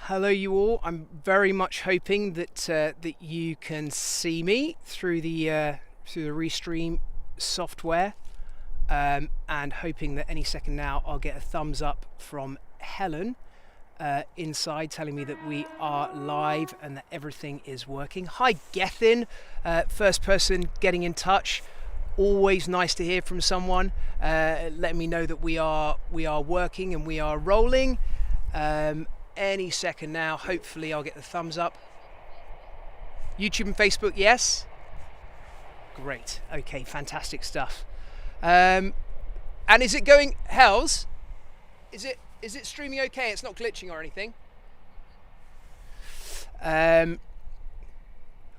Hello, you all. I'm very much hoping that you can see me through the Restream software, and hoping that any second now I'll get a thumbs up from Helen inside, telling me that we are live and that everything is working. Hi, Gethin, first person getting in touch. Always nice to hear from someone, letting me know that we are working and we are rolling. Any second now, hopefully I'll get the thumbs up. YouTube and Facebook, yes? Great. Okay, fantastic stuff. And is it going, Hells? Is it streaming okay? It's not glitching or anything?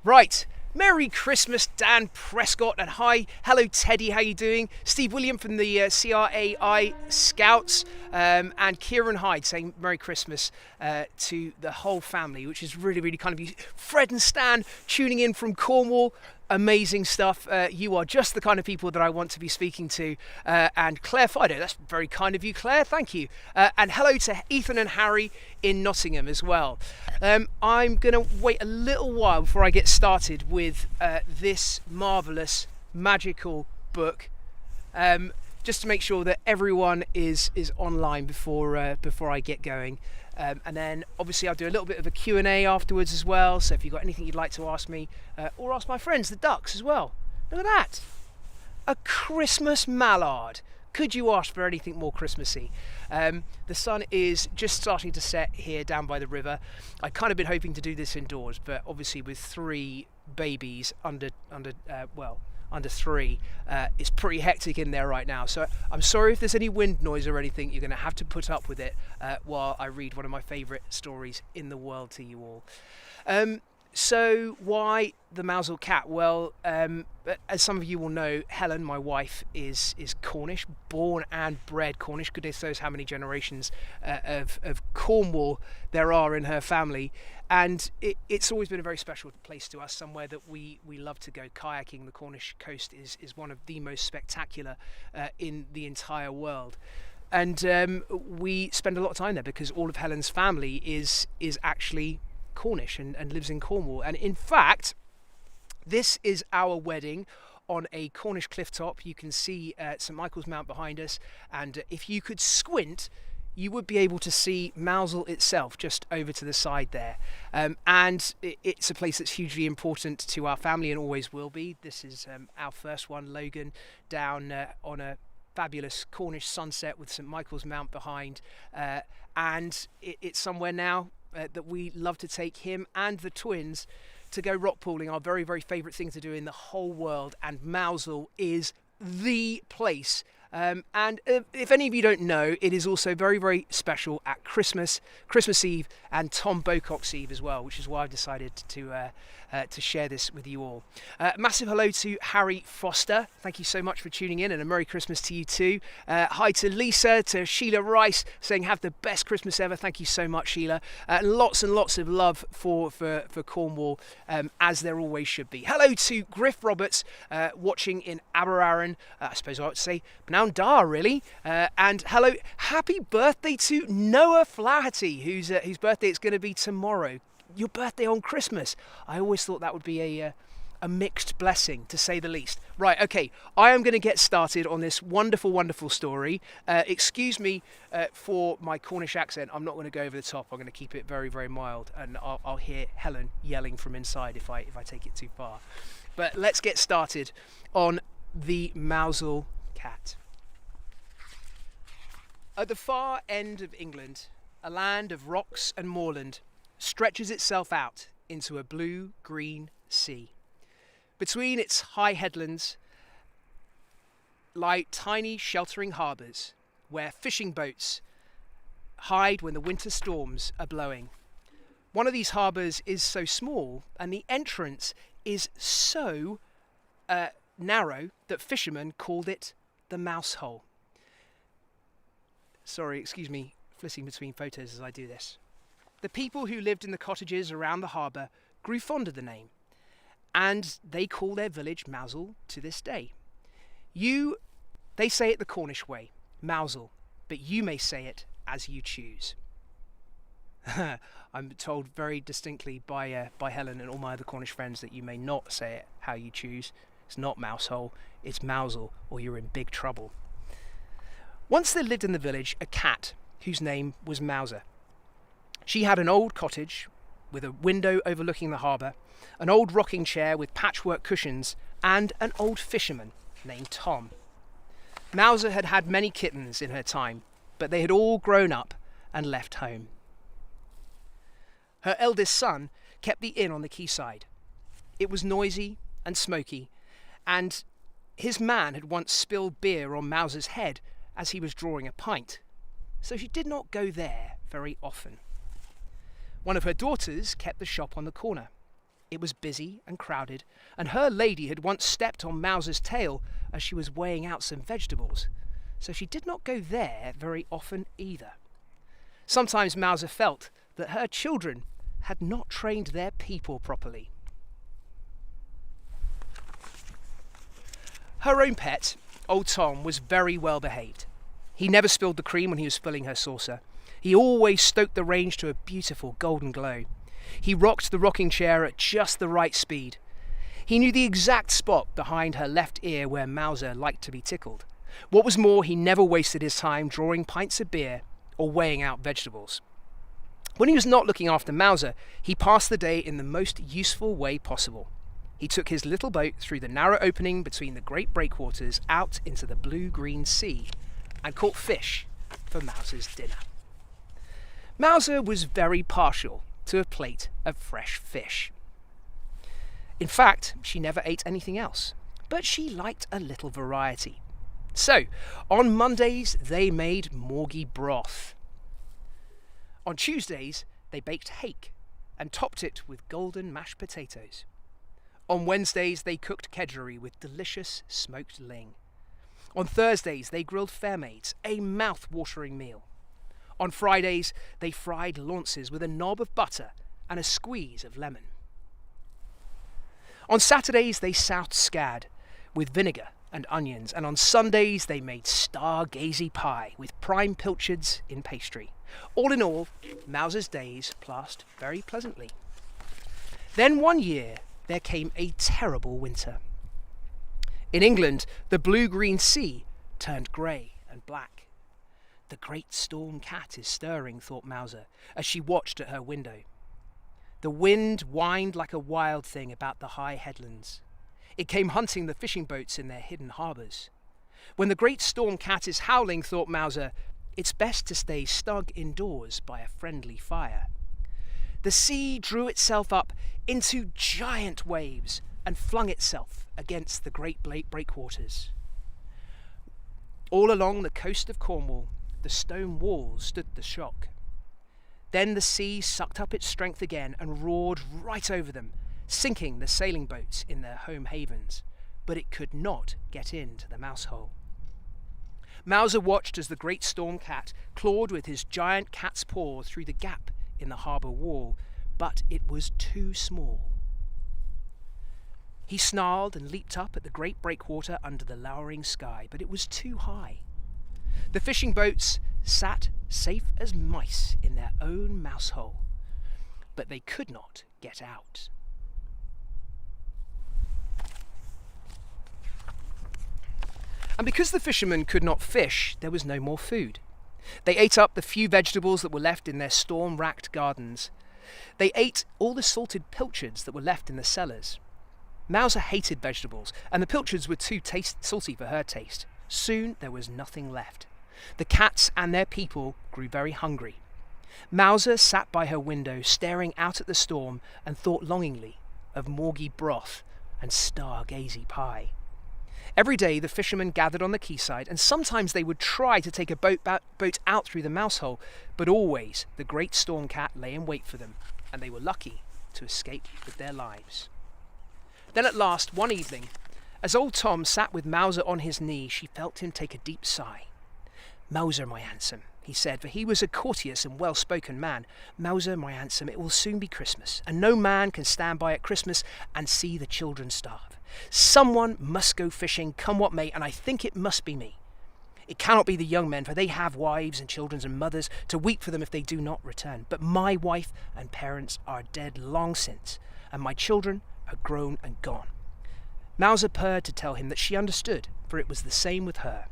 Right. Merry Christmas, Dan Prescott, and hello Teddy, how you doing? Steve William from the CRAI Scouts, and Kieran Hyde saying Merry Christmas to the whole family, which is really, really kind of you. Fred and Stan tuning in from Cornwall. Amazing stuff. You are just the kind of people that I want to be speaking to. And Claire Fido, that's very kind of you, Claire. Thank you. And hello to Ethan and Harry in Nottingham as well. I'm going to wait a little while before I get started with this marvellous, magical book. Just to make sure that everyone is online before I get going. And then obviously I'll do a little bit of a Q&A afterwards as well, so if you've got anything you'd like to ask me, or ask my friends, the ducks as well. Look at that! A Christmas mallard. Could you ask for anything more Christmassy? The sun is just starting to set here down by the river. I've kind of been hoping to do this indoors, but obviously with 3 babies under 3, it's pretty hectic in there right now. So I'm sorry if there's any wind noise or anything. You're going to have to put up with it while I read one of my favourite stories in the world to you all. So why the Mousel cat? Well, as some of you will know, Helen, my wife, is Cornish, born and bred Cornish. Goodness knows how many generations of Cornwall there are in her family. And it's always been a very special place to us, somewhere that we love to go kayaking. The Cornish coast is one of the most spectacular in the entire world. And we spend a lot of time there because all of Helen's family is actually Cornish and lives in Cornwall. And in fact, this is our wedding on a Cornish cliff top. You can see St Michael's Mount behind us, and if you could squint, you would be able to see Mousel itself just over to the side there. And it's a place that's hugely important to our family and always will be. This is our first one, Logan, down on a fabulous Cornish sunset with St Michael's Mount behind. And it's somewhere now that we love to take him and the twins to go rock pooling, our very, very favourite thing to do in the whole world. And Mousel is the place. And if any of you don't know, it is also very, very special at Christmas Eve, and Tom Bocock's Eve as well, which is why I've decided to share this with you all. Massive hello to Harry Foster. Thank you so much for tuning in, and a Merry Christmas to you too. Hi to Lisa, to Sheila Rice, saying have the best Christmas ever. Thank you so much, Sheila. Lots and lots of love for Cornwall, as there always should be. Hello to Griff Roberts, watching in Aberarron. I suppose I ought to say Bnawn Da, really. And hello, happy birthday to Noah Flaherty, whose birthday it's going to be tomorrow. Your birthday on Christmas. I always thought that would be a mixed blessing, to say the least. Right, okay, I am going to get started on this wonderful, wonderful story. Excuse me for my Cornish accent. I'm not going to go over the top. I'm going to keep it very, very mild, and I'll hear Helen yelling from inside if I take it too far. But let's get started on the Mousel cat. At the far end of England, a land of rocks and moorland stretches itself out into a blue-green sea. Between its high headlands lie tiny sheltering harbours where fishing boats hide when the winter storms are blowing. One of these harbours is so small and the entrance is so narrow that fishermen called it the mouse hole. Sorry, excuse me, flitting between photos as I do this. The people who lived in the cottages around the harbour grew fond of the name, and they call their village Mousel to this day. They say it the Cornish way, Mousel, but you may say it as you choose. I'm told very distinctly by Helen and all my other Cornish friends that you may not say it how you choose. It's not mousehole, it's mousel, or you're in big trouble. Once there lived in the village a cat whose name was Mouser. She had an old cottage with a window overlooking the harbour, an old rocking chair with patchwork cushions, and an old fisherman named Tom. Mouser had had many kittens in her time, but they had all grown up and left home. Her eldest son kept the inn on the quayside. It was noisy and smoky, and his man had once spilled beer on Mouser's head as he was drawing a pint, so she did not go there very often. One of her daughters kept the shop on the corner. It was busy and crowded, and her lady had once stepped on Mouser's tail as she was weighing out some vegetables, so she did not go there very often either. Sometimes Mouser felt that her children had not trained their people properly. Her own pet, old Tom, was very well behaved. He never spilled the cream when he was filling her saucer. He always stoked the range to a beautiful golden glow. He rocked the rocking chair at just the right speed. He knew the exact spot behind her left ear where Mouser liked to be tickled. What was more, he never wasted his time drawing pints of beer or weighing out vegetables. When he was not looking after Mouser, he passed the day in the most useful way possible. He took his little boat through the narrow opening between the great breakwaters out into the blue-green sea and caught fish for Mouser's dinner. Mouser was very partial to a plate of fresh fish. In fact, she never ate anything else, but she liked a little variety. So, on Mondays, they made morgie broth. On Tuesdays, they baked hake and topped it with golden mashed potatoes. On Wednesdays, they cooked kedgeree with delicious smoked ling. On Thursdays, they grilled fairmaids, a mouth-watering meal. On Fridays, they fried launces with a knob of butter and a squeeze of lemon. On Saturdays, they soused scad with vinegar and onions, and on Sundays, they made stargazy pie with prime pilchards in pastry. All in all, Mouser's days passed very pleasantly. Then one year, there came a terrible winter. In England, the blue-green sea turned grey and black. The great storm cat is stirring, thought Mouser, as she watched at her window. The wind whined like a wild thing about the high headlands. It came hunting the fishing boats in their hidden harbours. When the great storm cat is howling, thought Mouser, it's best to stay snug indoors by a friendly fire. The sea drew itself up into giant waves and flung itself against the great breakwaters. All along the coast of Cornwall, the stone walls stood the shock. Then the sea sucked up its strength again and roared right over them, sinking the sailing boats in their home havens, but it could not get into the mouse hole. Mouser watched as the great storm cat clawed with his giant cat's paw through the gap in the harbour wall, but it was too small. He snarled and leaped up at the great breakwater under the lowering sky, but it was too high. The fishing boats sat safe as mice in their own mouse hole, but they could not get out. And because the fishermen could not fish, there was no more food. They ate up the few vegetables that were left in their storm-racked gardens. They ate all the salted pilchards that were left in the cellars. Mouser hated vegetables, and the pilchards were too salty for her taste. Soon there was nothing left. The cats and their people grew very hungry. Mouser sat by her window, staring out at the storm, and thought longingly of morgie broth and stargazy pie. Every day the fishermen gathered on the quayside, and sometimes they would try to take a boat out through the mouse hole, but always the great storm cat lay in wait for them, and they were lucky to escape with their lives. Then at last, one evening, as old Tom sat with Mouser on his knee, she felt him take a deep sigh. "Mouser, my handsome," he said, for he was a courteous and well-spoken man. "Mouser, my handsome, it will soon be Christmas, and no man can stand by at Christmas and see the children starve. Someone must go fishing, come what may, and I think it must be me. It cannot be the young men, for they have wives and children and mothers to weep for them if they do not return. But my wife and parents are dead long since, and my children are grown and gone." Mauser purred to tell him that she understood, for it was the same with her.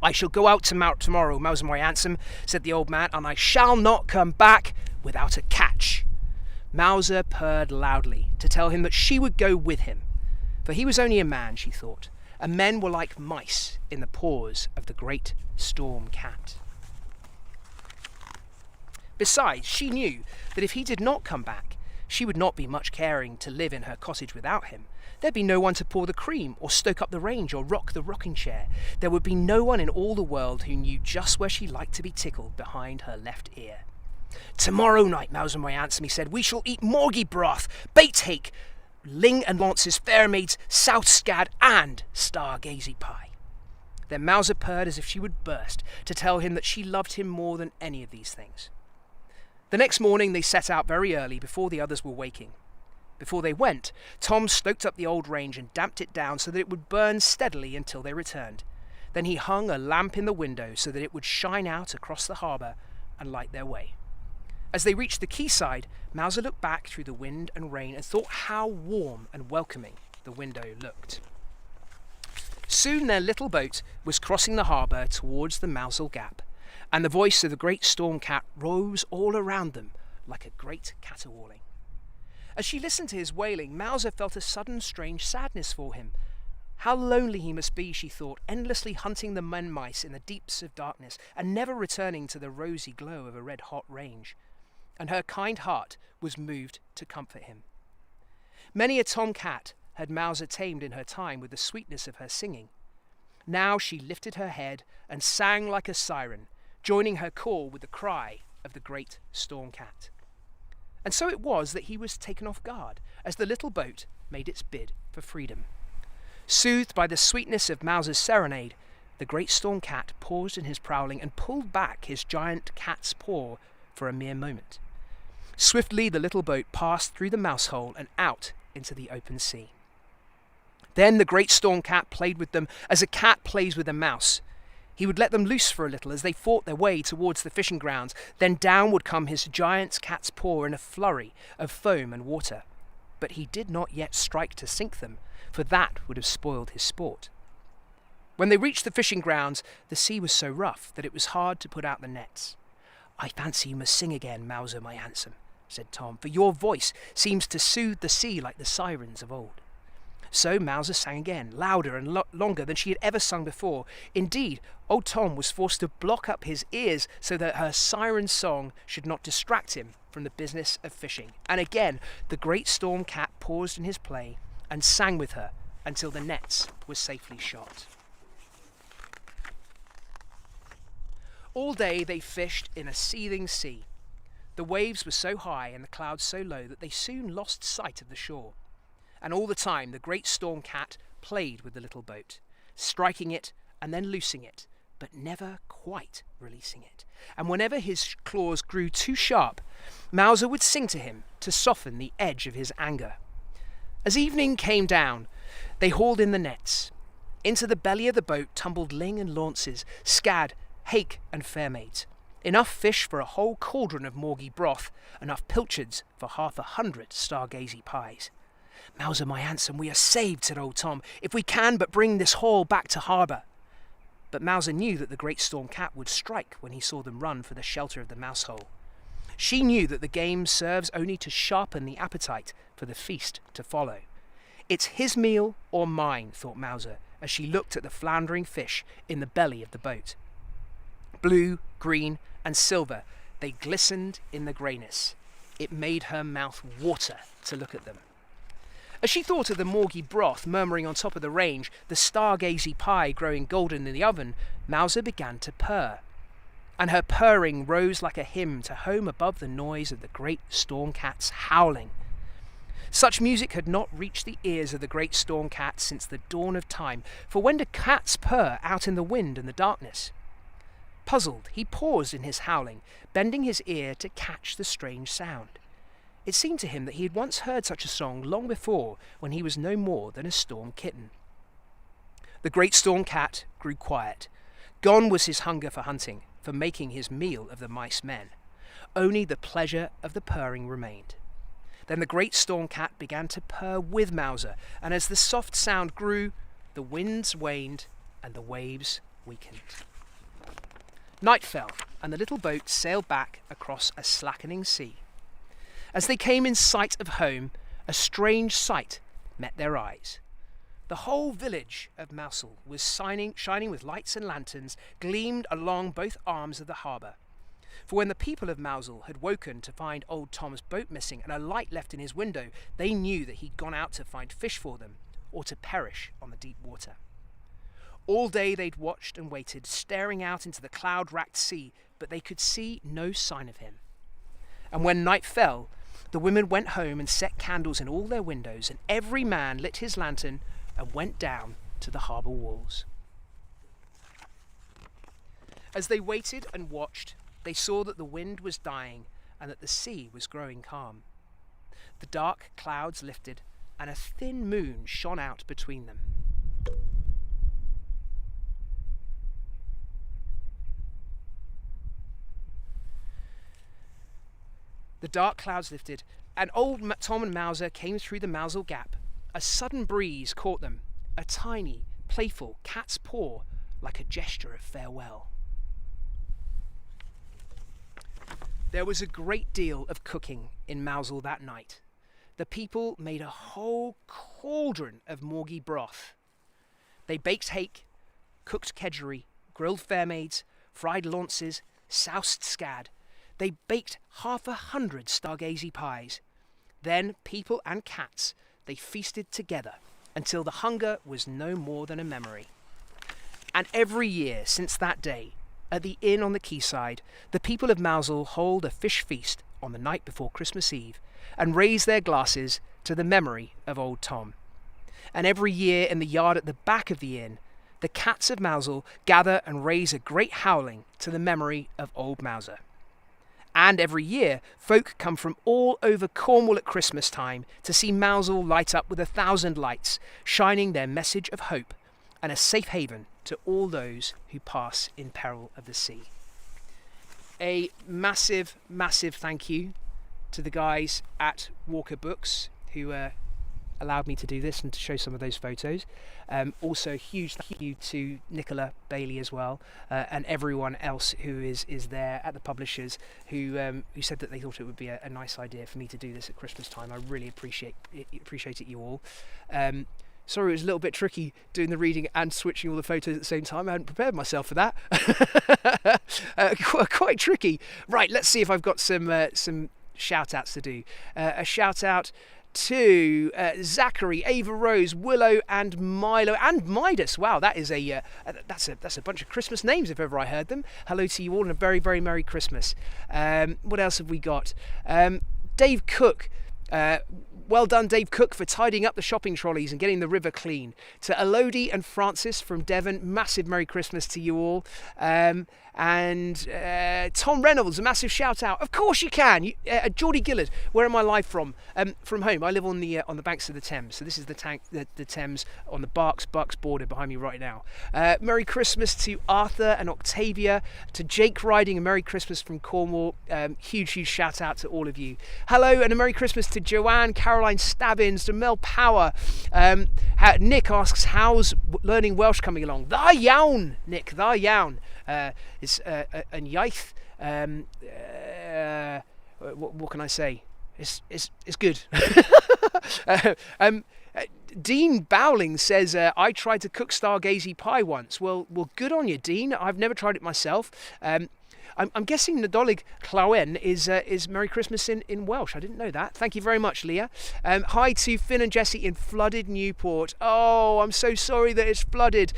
"I shall go out tomorrow, Mauser my handsome," said the old man, "and I shall not come back without a catch." Mauser purred loudly to tell him that she would go with him, for he was only a man, she thought, and men were like mice in the paws of the great storm cat. Besides, she knew that if he did not come back, she would not be much caring to live in her cottage without him. There'd be no one to pour the cream, or stoke up the range, or rock the rocking chair. There would be no one in all the world who knew just where she liked to be tickled behind her left ear. "Tomorrow night, Mauser my handsome," he said, "we shall eat morgie broth, bait hake, ling and Launce's fair maids, south scad, and stargazy pie." Then Mauser purred as if she would burst to tell him that she loved him more than any of these things. The next morning they set out very early, before the others were waking. Before they went, Tom stoked up the old range and damped it down so that it would burn steadily until they returned. Then he hung a lamp in the window so that it would shine out across the harbour and light their way. As they reached the quayside, Mauser looked back through the wind and rain and thought how warm and welcoming the window looked. Soon their little boat was crossing the harbour towards the Mousel Gap, and the voice of the great storm cat rose all around them like a great caterwauling. As she listened to his wailing, Mauser felt a sudden strange sadness for him. How lonely he must be, she thought, endlessly hunting the men-mice in the deeps of darkness and never returning to the rosy glow of a red-hot range. And her kind heart was moved to comfort him. Many a tom-cat had Mauser tamed in her time with the sweetness of her singing. Now she lifted her head and sang like a siren, joining her call with the cry of the great storm-cat. And so it was that he was taken off guard as the little boat made its bid for freedom. Soothed by the sweetness of Mauser's serenade, the great storm cat paused in his prowling and pulled back his giant cat's paw for a mere moment. Swiftly the little boat passed through the mouse hole and out into the open sea. Then the great storm cat played with them as a cat plays with a mouse. He would let them loose for a little as they fought their way towards the fishing grounds. Then down would come his giant cat's paw in a flurry of foam and water. But he did not yet strike to sink them, for that would have spoiled his sport. When they reached the fishing grounds, the sea was so rough that it was hard to put out the nets. "I fancy you must sing again, Mauser my handsome," said Tom, "for your voice seems to soothe the sea like the sirens of old." So Mauser sang again, louder and longer than she had ever sung before. Indeed, old Tom was forced to block up his ears so that her siren song should not distract him from the business of fishing. And again the great storm cat paused in his play and sang with her until the nets were safely shot. All day they fished in a seething sea. The waves were so high and the clouds so low that they soon lost sight of the shore. And all the time the great storm cat played with the little boat, striking it and then loosing it, but never quite releasing it. And whenever his claws grew too sharp, Mauser would sing to him to soften the edge of his anger. As evening came down, they hauled in the nets. Into the belly of the boat tumbled ling and launces, scad, hake and fair maids. Enough fish for a whole cauldron of morgie broth, enough pilchards for 100 stargazy pies. "Mauser my handsome, we are saved," said old Tom, "if we can but bring this haul back to harbour." But Mauser knew that the great storm cat would strike when he saw them run for the shelter of the mouse hole. She knew that the game serves only to sharpen the appetite for the feast to follow. "It's his meal or mine," thought Mauser, as she looked at the floundering fish in the belly of the boat. Blue, green, and silver, they glistened in the greyness. It made her mouth water to look at them. As she thought of the morgie broth murmuring on top of the range, the stargazy pie growing golden in the oven, Mauser began to purr. And her purring rose like a hymn to home above the noise of the great storm cat's howling. Such music had not reached the ears of the great storm cat since the dawn of time, for when do cats purr out in the wind and the darkness? Puzzled, he paused in his howling, bending his ear to catch the strange sound. It seemed to him that he had once heard such a song long before, when he was no more than a storm kitten. The great storm cat grew quiet, Gone was his hunger for hunting, for making his meal of the mice men. Only the pleasure of the purring remained. Then the great storm cat began to purr with Mauser, and as the soft sound grew, the winds waned and the waves weakened. Night fell, and the little boat sailed back across a slackening sea. As they came in sight of home, a strange sight met their eyes. The whole village of Backshall was shining with lights and lanterns, gleamed along both arms of the harbour. For when the people of Backshall had woken to find old Tom's boat missing and a light left in his window, they knew that he'd gone out to find fish for them, or to perish on the deep water. All day they'd watched and waited, staring out into the cloud-racked sea, but they could see no sign of him. And when night fell, the women went home and set candles in all their windows, and every man lit his lantern and went down to the harbour walls. As they waited and watched, they saw that the wind was dying and that the sea was growing calm. The dark clouds lifted, and a thin moon shone out between them. The dark clouds lifted, and old Tom and Mauser came through the Backshall Gap. A sudden breeze caught them, a tiny, playful cat's paw, like a gesture of farewell. There was a great deal of cooking in Backshall that night. The people made a whole cauldron of morgy broth. They baked hake, cooked kedgeree, grilled fairmaids, fried launces, soused scad. They baked 100 stargazy pies. Then people and cats, they feasted together until the hunger was no more than a memory. And every year since that day, at the inn on the quayside, the people of Backshall hold a fish feast on the night before Christmas Eve and raise their glasses to the memory of old Tom. And every year in the yard at the back of the inn, the cats of Backshall gather and raise a great howling to the memory of old Mauser. And every year, folk come from all over Cornwall at Christmas time to see Backshall light up with 1,000 lights, shining their message of hope and a safe haven to all those who pass in peril of the sea. A massive, massive thank you to the guys at Walker Books who allowed me to do this and to show some of those photos. Also a huge thank you to Nicola Bailey as well, and everyone else who is there at the publishers who said that they thought it would be a nice idea for me to do this at Christmas time. I really appreciate it, you all. Sorry, it was a little bit tricky doing the reading and switching all the photos at the same time. I hadn't prepared myself for that. Quite tricky. Right, let's see if I've got some shout-outs to do. A shout-out to Zachary, Ava Rose, Willow, and Milo, and Midas. Wow, that is that's a bunch of Christmas names if ever I heard them. Hello to you all and a very, very Merry Christmas. What else have we got? Dave Cook. Well done, Dave Cook, for tidying up the shopping trolleys and getting the river clean. To Elodie and Francis from Devon, massive Merry Christmas to you all. And Tom Reynolds, a massive shout out. Of course you can. Geordie Gillard, where am I live from? From home. I live on the banks of the Thames. So this is the Thames on the Bucks border behind me right now. Merry Christmas to Arthur and Octavia, to Jake Riding, a Merry Christmas from Cornwall. Huge shout out to all of you. Hello and a Merry Christmas to Joanne, Caroline Stabbins, to Mel Power. Nick asks, how's learning Welsh coming along? Dda iawn, Nick, dda iawn. It's yn iaith. What can I say? It's good. Dean Bowling says, I tried to cook stargazy pie once. Well, good on you, Dean. I've never tried it myself. I'm guessing Nadolig Llawen is Merry Christmas in Welsh. I didn't know that. Thank you very much, Leah. Hi to Finn and Jessie in flooded Newport. Oh, I'm so sorry that it's flooded.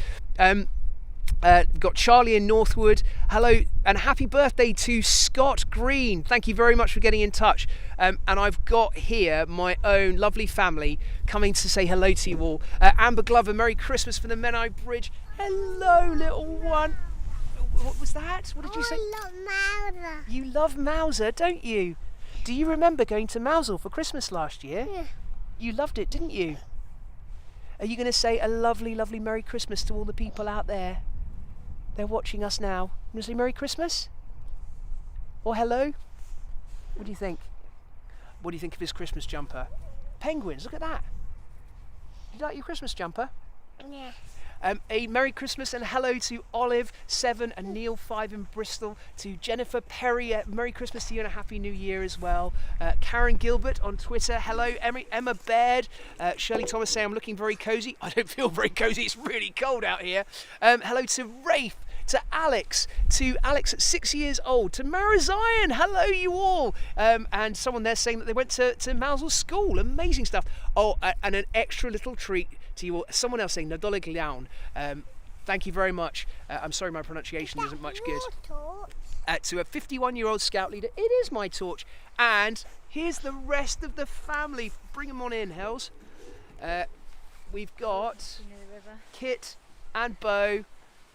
Got Charlie in Northwood. Hello and happy birthday to Scott Green. Thank you very much for getting in touch. And I've got here my own lovely family coming to say hello to you all. Amber Glover, Merry Christmas from the Menai Bridge. Hello, little one. What was that? What did you say? I love Mauser. You love Mauser, don't you? Do you remember going to Backshall for Christmas last year? Yeah. You loved it, didn't you? Are you going to say a lovely, lovely Merry Christmas to all the people out there? They're watching us now. You want to say Merry Christmas? Or hello? What do you think? What do you think of his Christmas jumper? Penguins, look at that. You like your Christmas jumper? Yeah. A Merry Christmas and hello to Olive, 7, and Neil, 5 in Bristol. To Jennifer Perry, Merry Christmas to you and a Happy New Year as well. Karen Gilbert on Twitter, hello. Emma Baird, Shirley Thomas saying I'm looking very cosy. I don't feel very cosy, it's really cold out here. Hello to Rafe. To Alex at 6 years old, to Marizion, hello you all, and someone there saying that they went to Mousel School, amazing stuff. Oh, and an extra little treat to you all. Someone else saying Nadolig Liawn, thank you very much. I'm sorry my pronunciation isn't much good. To a 51-year-old scout leader, it is my torch, and here's the rest of the family. Bring them on in, Hells. We've got Kit and Bo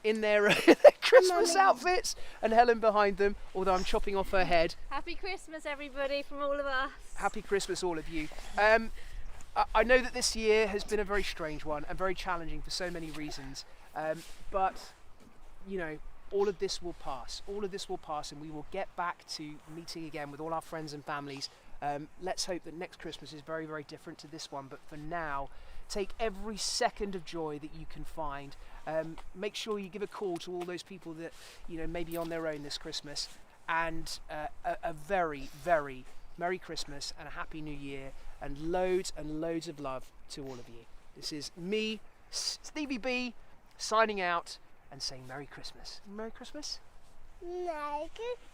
in their Christmas outfits, and Helen behind them, although I'm chopping off her head. Happy Christmas, everybody, from all of us. Happy Christmas, all of you. I know that this year has been a very strange one and very challenging for so many reasons, but, you know, all of this will pass. All of this will pass, and we will get back to meeting again with all our friends and families. Let's hope that next Christmas is very, very different to this one, but for now, take every second of joy that you can find. Make sure you give a call to all those people that, you know, may be on their own this Christmas, and a very, very Merry Christmas and a Happy New Year, and loads of love to all of you. This is me, Stevie B, signing out and saying Merry Christmas. Merry Christmas? Merry Christmas.